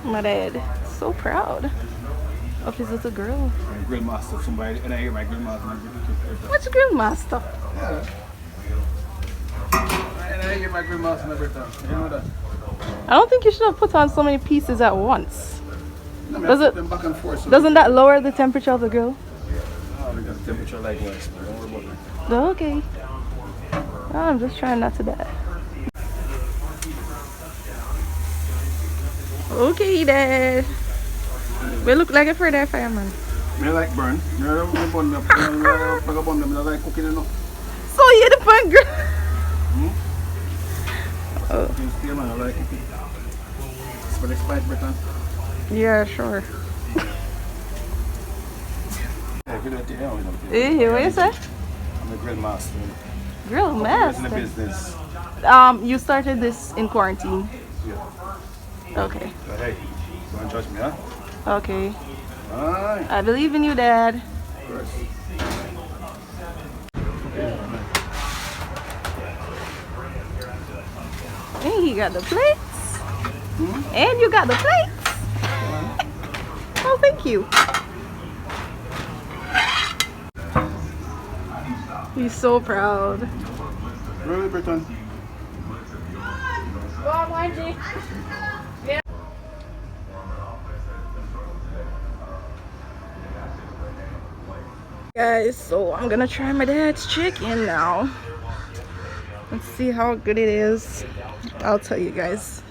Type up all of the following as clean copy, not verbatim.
My dad, so proud of his little girl. Grill master, somebody, and I hear my grill master. What's grill master? Yeah. And I hear my grill master every time. You know that? I don't think you should have put on so many pieces at once. No, Does it? them back and forth, so Doesn't that lower the temperature of the grill? oh, we got the temperature likewise. Don't worry about it. Oh, okay. I'm just trying not to die. Okay, Dad. We look like a Friday fireman. I like burn. I like cooking enough. So you the fun girl. Oh. You man, I like cooking. For the spice, Britonny. Yeah, sure. Hey, What you say? I'm a grill master. Grill In the master. business. You started this in quarantine. Yeah. Okay. So, hey, don't judge me, huh? Okay. Alright. I believe in you, Dad. Of course. And he got the plates. And you got the plates. Oh, thank you. He's so proud. Really, Britonny? Guys, so I'm gonna try my dad's chicken now. Let's see how good it is. I'll tell you guys.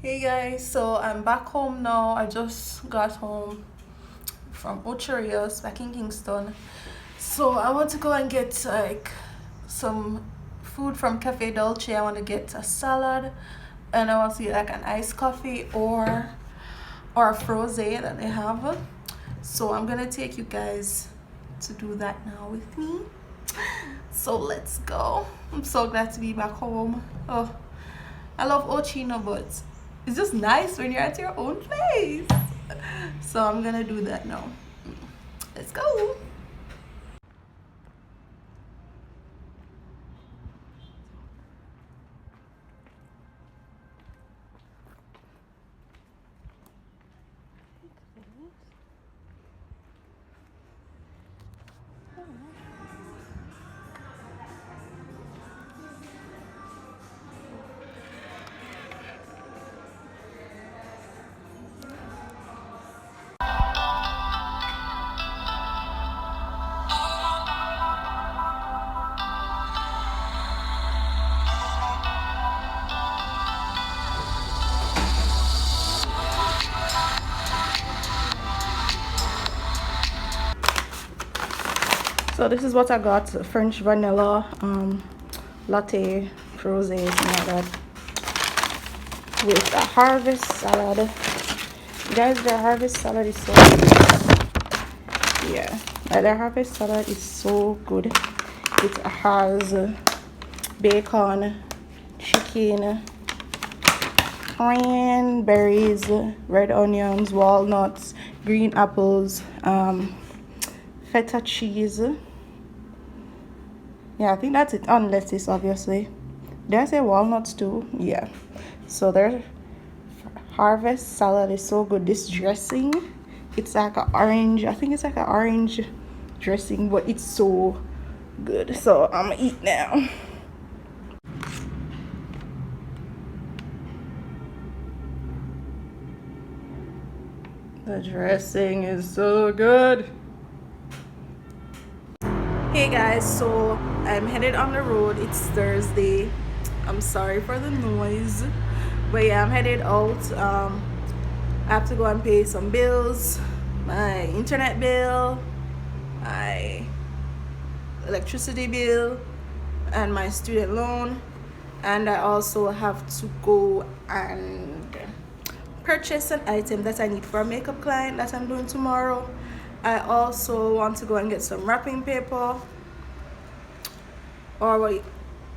Hey guys, so I'm back home now. I just got home from Ocherios back in Kingston. So I want to go and get like some food from Cafe Dolce. I want to get a salad and I want to get like an iced coffee or a frosé that they have. So I'm gonna take you guys to do that now with me. So let's go. I'm so glad to be back home. Oh, I love Ochino, but it's just nice when you're at your own place. So I'm gonna do that now. Let's go. So this is what I got: French vanilla latte, frosé, something like that, with a harvest salad. Guys, the harvest salad is so good. Yeah, the harvest salad is so good. It has bacon, chicken, cranberries, red onions, walnuts, green apples, feta cheese. Yeah, I think that's it, on lettuce, obviously. Did I say walnuts too? Yeah. So their harvest salad is so good. This dressing, it's like an orange, I think it's like an orange dressing, but it's so good. So I'm gonna eat now. The dressing is so good. Hey guys, so I'm headed on the road. It's Thursday. I'm sorry for the noise, but yeah, I'm headed out. I have to go and pay some bills, my internet bill, my electricity bill, and my student loan. And I also have to go and purchase an item that I need for a makeup client that I'm doing tomorrow. I also want to go and get some wrapping paper, or what?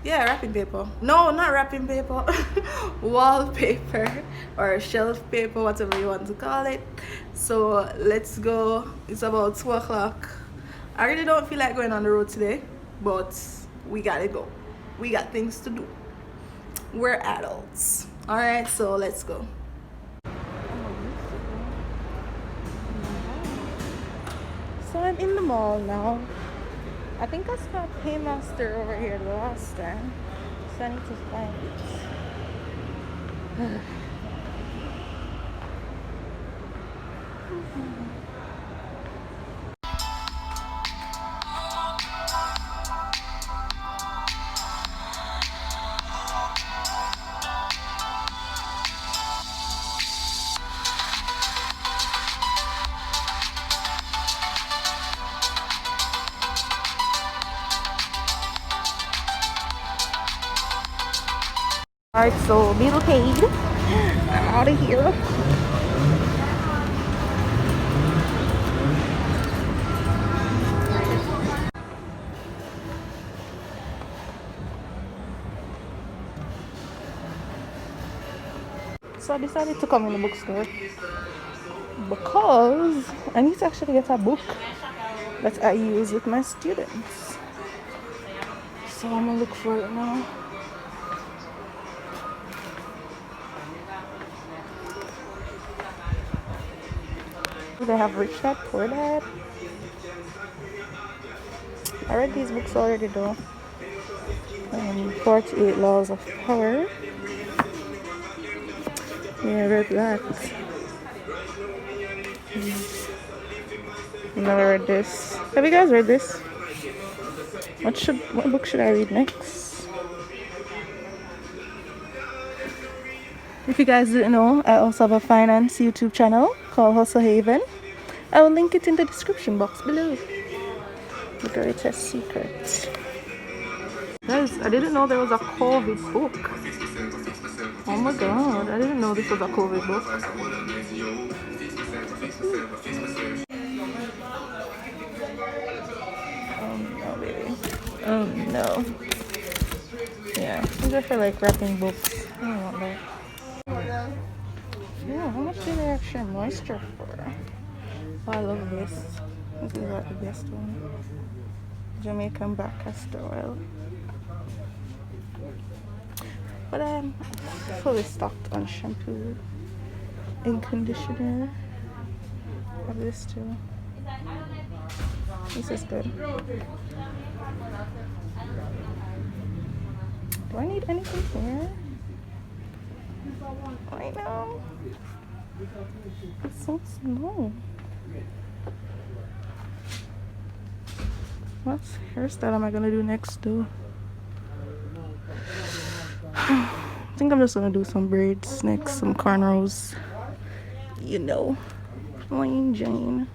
Yeah, wrapping paper. No, not wrapping paper. Wallpaper or shelf paper, whatever you want to call it. So let's go. It's about 2 o'clock. I really don't feel like going on the road today, but we gotta go. We got things to do. We're adults. All right, so let's go. So I'm in the mall now. I think I saw Paymaster over here the last time, so I need to find it. Alright, so bill paid. I'm out of here. So I decided to come in the bookstore because I need to actually get a book that I use with my students. So I'm gonna look for it now. They have Rich Dad, Poor Dad. I read these books already though. 48 Laws of Power. Yeah, I read that. Never read this. Have you guys read this? What book should I read next? If you guys didn't know, I also have a finance YouTube channel called Hustle Haven. I will link it in the description box below. The greatest secret. Guys, I didn't know there was a COVID book. Oh my god, I didn't know this was a COVID book. Oh no, baby. Oh no. Yeah, these are for like wrapping books. I don't want that. Yeah, how much do they actually moisture for? Oh, I love this. This is like the best one. Jamaican black castor oil. But I'm fully stocked on shampoo and conditioner. I have this too. This is good. Do I need anything here? I know. It's so small. What hairstyle am I gonna do next though? I think I'm just gonna do some braids next, some cornrows. You know, plain Jane.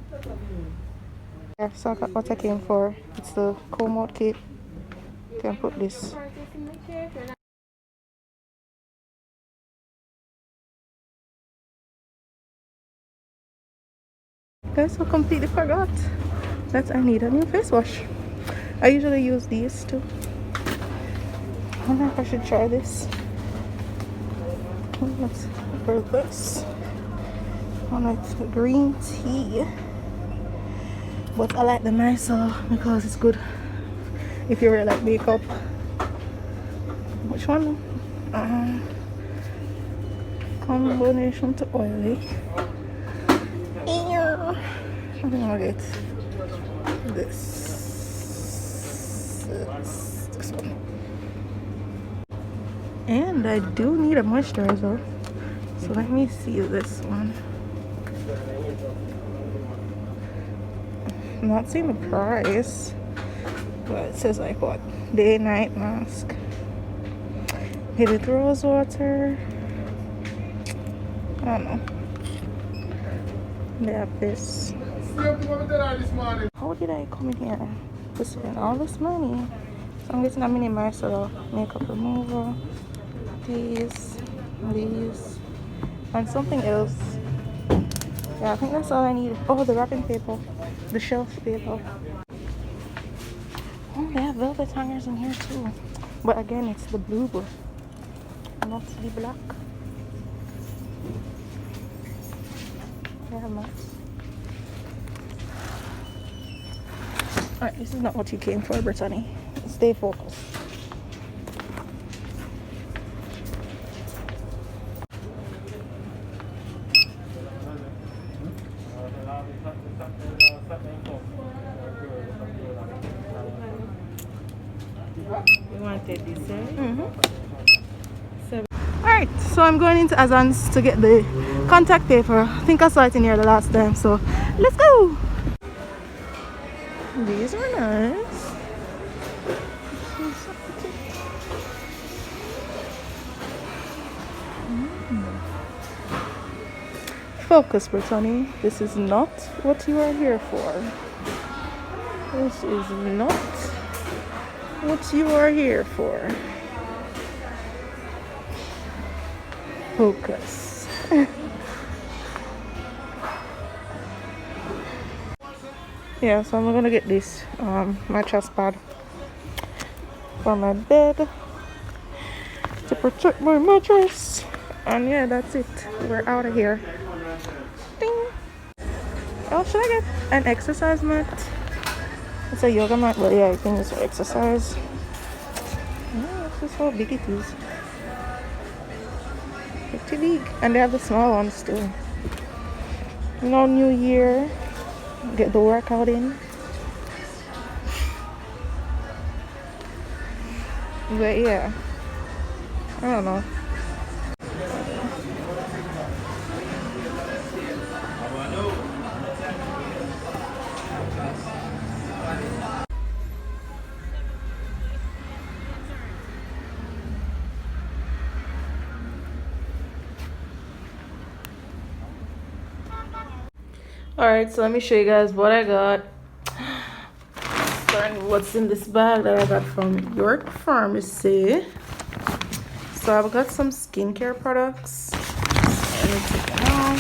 Yeah, so I got what I came for. It's the comb out cape. Can put this. Guys, I completely forgot that I need a new face wash. I usually use these too. I wonder if I should try this. Let's for this. I like green tea, but I like the Micellar because it's good if you wear like makeup. Which one? Combination to oily. I think I'll get this one. And I do need a moisturizer, so let me see this one. I'm not seeing the price, but it says like what, Day night mask. Hit it rose water. I don't know. They have this. How did I come in here to spend all this money? So I'm getting a mini Micellar makeup remover. These, and something else. Yeah, I think that's all I need. Oh, the wrapping paper, the shelf paper. Oh, they have velvet hangers in here too. But again, it's the blue book, not the black. Yeah, nice. Alright, this is not what you came for, Britonny. Stay focused. You wanted this, eh? Alright, so I'm going into Azan's to get the contact paper. I think I saw it in here the last time, so let's go! These are nice. Focus, Britonny. This is not what you are here for. This is not what you are here for. Focus. Yeah, so I'm gonna get this mattress pad for my bed to protect my mattress. And yeah, that's it. We're out of here. Ding. Oh, should I get an exercise mat? It's a yoga mat, but yeah, I think it's for exercise. Yeah, this is how big it is. Pretty big. And they have the small ones too. You know, New Year. Get the workout in. But yeah, I don't know. Alright, so let me show you guys what I got. And what's in this bag that I got from York Pharmacy. So I've got some skincare products. Let me take them out.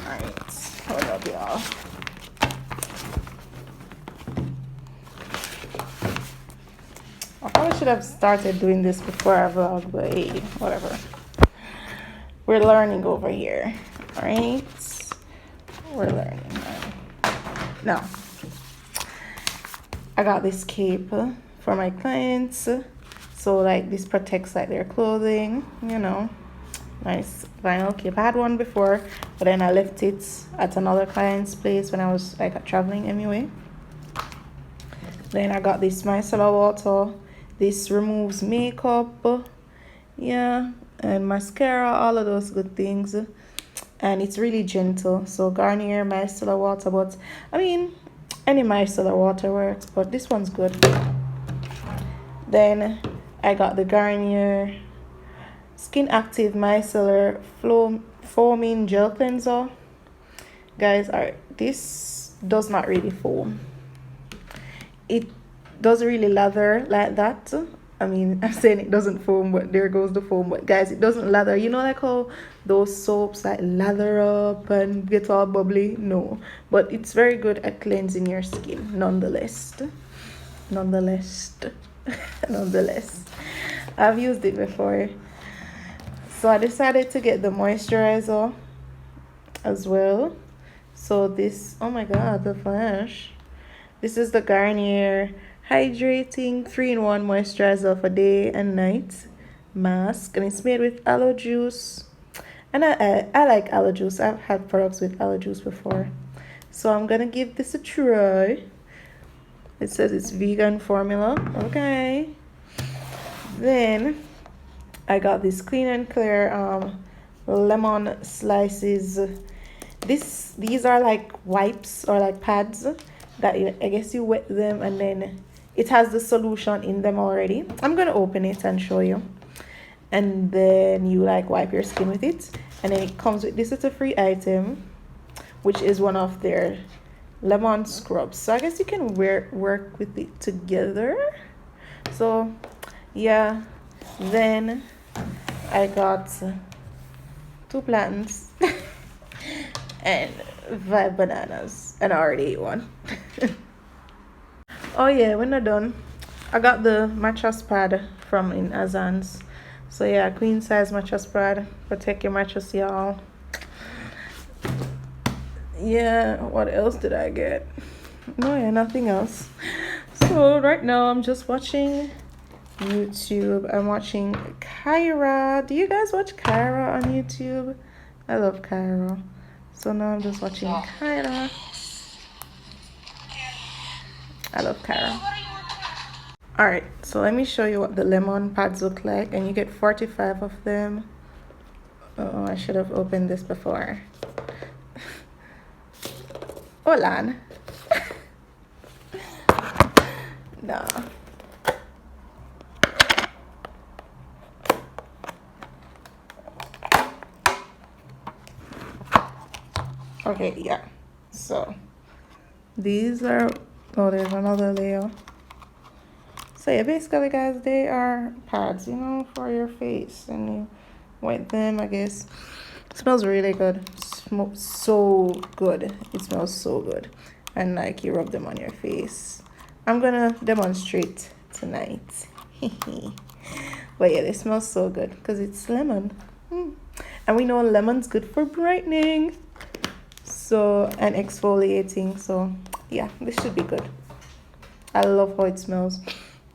Alright, hold up, y'all. I probably should have started doing this before I vlog, but hey, whatever. We're learning over here. Alright? We're learning. Now, I got this cape for my clients. So like this protects like their clothing, you know. Nice vinyl cape. I had one before, but then I left it at another client's place when I was like traveling anyway. Then I got this micellar water. This removes makeup. Yeah, and mascara, all of those good things. And it's really gentle. So Garnier micellar water, but I mean any micellar water works, but this one's good. Then I got the Garnier Skin Active Micellar Foaming Gel Cleanser. Guys, this does not really foam. It doesn't really lather like that. I mean, I'm saying it doesn't foam, but there goes the foam. But guys, it doesn't lather. You know, like how those soaps like lather up and get all bubbly? No, but it's very good at cleansing your skin nonetheless. Nonetheless. I've used it before. So I decided to get the moisturizer as well. So this, oh my god, the flash. This is the Garnier Hydrating 3-in-1 Moisturizer for day and night mask. And it's made with aloe juice. And I like aloe juice. I've had products with aloe juice before. So I'm going to give this a try. It says it's vegan formula. Okay. Then I got this Clean and Clear lemon slices. These are like wipes or like pads that I guess you wet them and then it has the solution in them already. I'm gonna open it and show you, and then you like wipe your skin with it, and then it comes with this little free item, which is one of their lemon scrubs. So I guess you can work with it together. So yeah, then I got 2 plantains and 5 bananas, and I already ate one. Oh yeah, when I'm done, I got the mattress pad from in Azan's. So yeah, queen size mattress pad. Protect your mattress, y'all. Yeah, what else did I get? No, yeah, nothing else. So right now I'm just watching YouTube. I'm watching Kyra. Do you guys watch Kyra on YouTube? I love Kyra. So now I'm just watching Kyra. I love Kyra. Alright, so let me show you what the lemon pads look like, and you get 45 of them. Oh, I should have opened this before. Hold on. No. Okay, yeah. So these are, oh, there's another layer. So yeah, basically guys, they are pads, you know, for your face, and you wipe them, I guess. It smells really good. Smells so good. It smells so good. And like you rub them on your face. I'm gonna demonstrate tonight. But yeah, they smell so good because it's lemon. And we know lemon's good for brightening, so, and exfoliating. So yeah, this should be good. I love how it smells.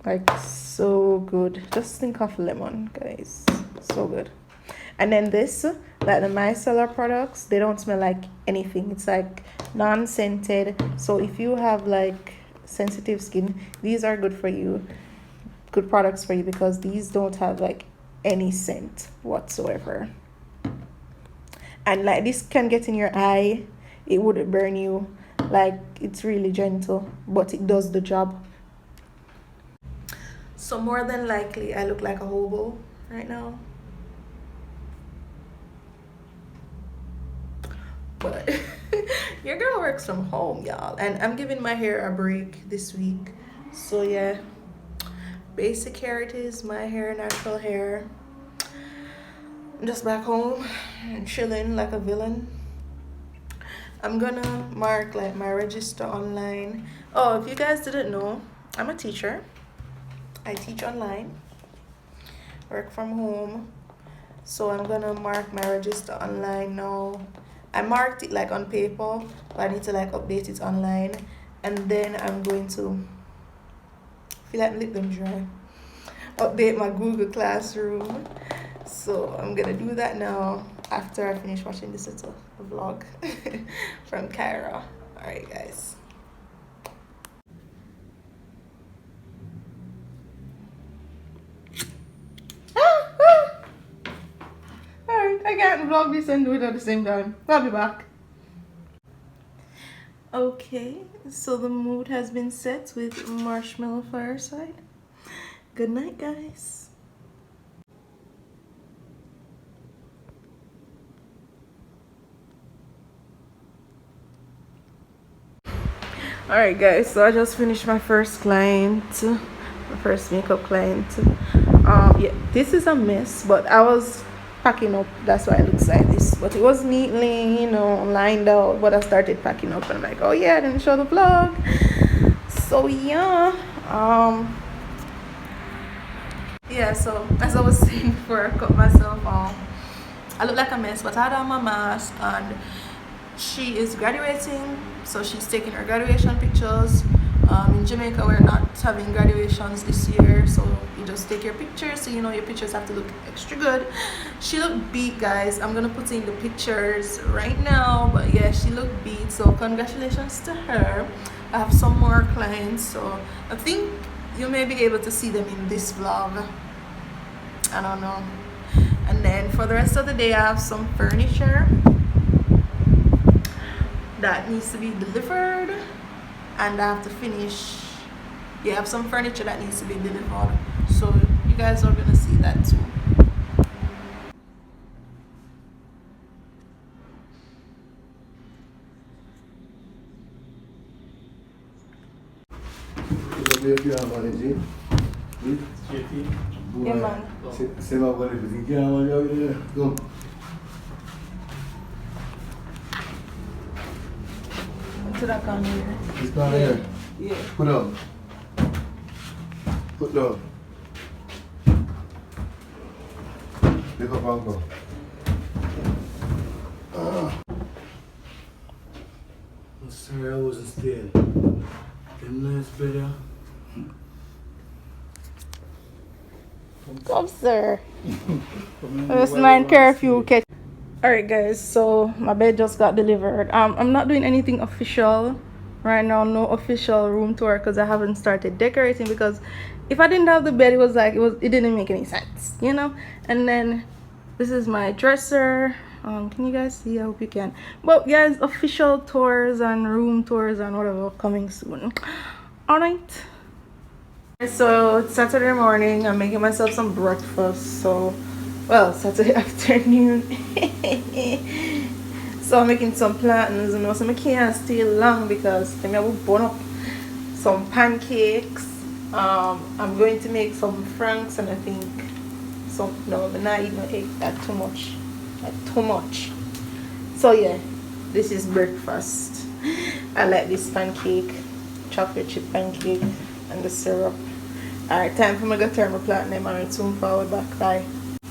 Like, so good. Just think of lemon, guys. So good. And then this, like the Micellar products, they don't smell like anything. It's like non-scented. So if you have like sensitive skin, these are good for you. Good products for you, because these don't have like any scent whatsoever. And like this can get in your eye. It wouldn't burn you. Like, it's really gentle, but it does the job. So more than likely, I look like a hobo right now. But your girl works from home, y'all. And I'm giving my hair a break this week. So yeah, basic hair it is. My hair, natural hair. I'm just back home and chilling like a villain. I'm gonna mark like my register online. Oh, if you guys didn't know, I'm a teacher. I teach online, work from home. So I'm gonna mark my register online now. I marked it like on paper, but I need to like update it online. And then I'm going to, feel like let them dry, update my Google Classroom. So I'm gonna do that now after I finish watching this little vlog from Kyra. Alright guys. Alright, I can't vlog this and do it at the same time. I'll be back. Okay, so the mood has been set with marshmallow fireside. Good night, guys. Alright guys, so I just finished my first client, my first makeup client. Yeah, this is a mess, but I was packing up, that's why it looks like this. But it was neatly, you know, lined out, but I started packing up and I'm like, oh yeah, I didn't show the vlog. So yeah, yeah, so as I was saying before I cut myself off, I look like a mess, but I had on my mask, and she is graduating, so she's taking her graduation pictures. In Jamaica, we're not having graduations this year, so you just take your pictures, so you know your pictures have to look extra good. She looked beat, guys. I'm gonna put in the pictures right now, but yeah, she looked beat, so congratulations to her. I have some more clients, so I think you may be able to see them in this vlog. I don't know. And then for the rest of the day, I have some furniture that needs to be delivered, and I have to finish they have some furniture that needs to be delivered. So you guys are gonna see that too. Yeah, man. To that Garnier. It's Garnier. Yeah. Put up. Put down. Pick up and go. I'm sorry I wasn't staying. Them nice better. Come, sir. It's 9 curfew. Catch. Alright, guys. So my bed just got delivered. I'm not doing anything official right now. No official room tour because I haven't started decorating. Because if I didn't have the bed, it didn't make any sense, you know. And then this is my dresser. Can you guys see? I hope you can. But guys, official tours and room tours and whatever coming soon. Alright. So it's Saturday morning. I'm making myself some breakfast. So, well, Saturday afternoon. So I'm making some plantains, you know. So I can't stay long because I will burn up some pancakes. I'm going to make some franks and I think no, I'm not eating no egg. That's too much. That's too much. So yeah, this is breakfast. I like this pancake, chocolate chip pancake, and the syrup. Alright, time for me to turn my platinum and soon forward back. Bye.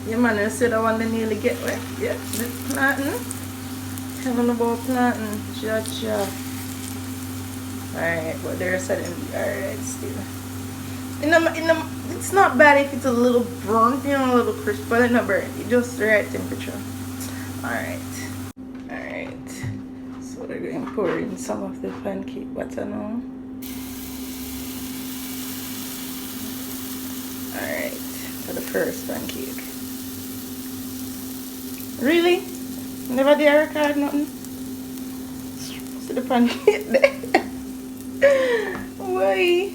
Yeah, man, I said I want to nearly get wet. Yeah, this plantain. Telling about plantain. Cha. Alright, but there's something. Alright, still. It's not bad if it's a little burnt, you know, a little crisp, but it's not burnt. It's just the right temperature. Alright. So they're going to pour in some of the pancake batter now. Alright, for the first pancake. Really? Never did I record nothing? See the pancake there? Why?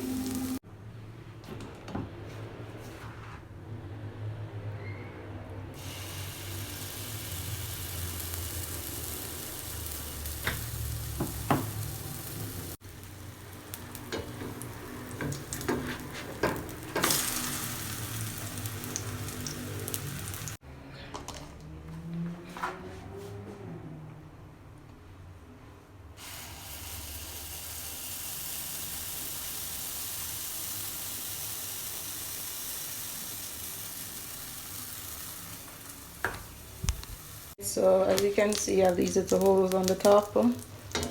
So as you can see, I have these little holes on the top.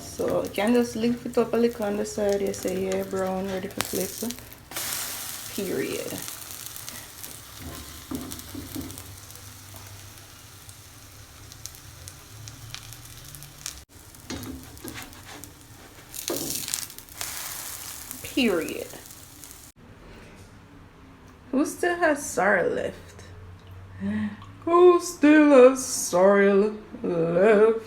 So you can just lift it up a little on the side. You say, yeah, brown, ready for flip. Period. Period. Who still has sorry left? Who still has sorry left?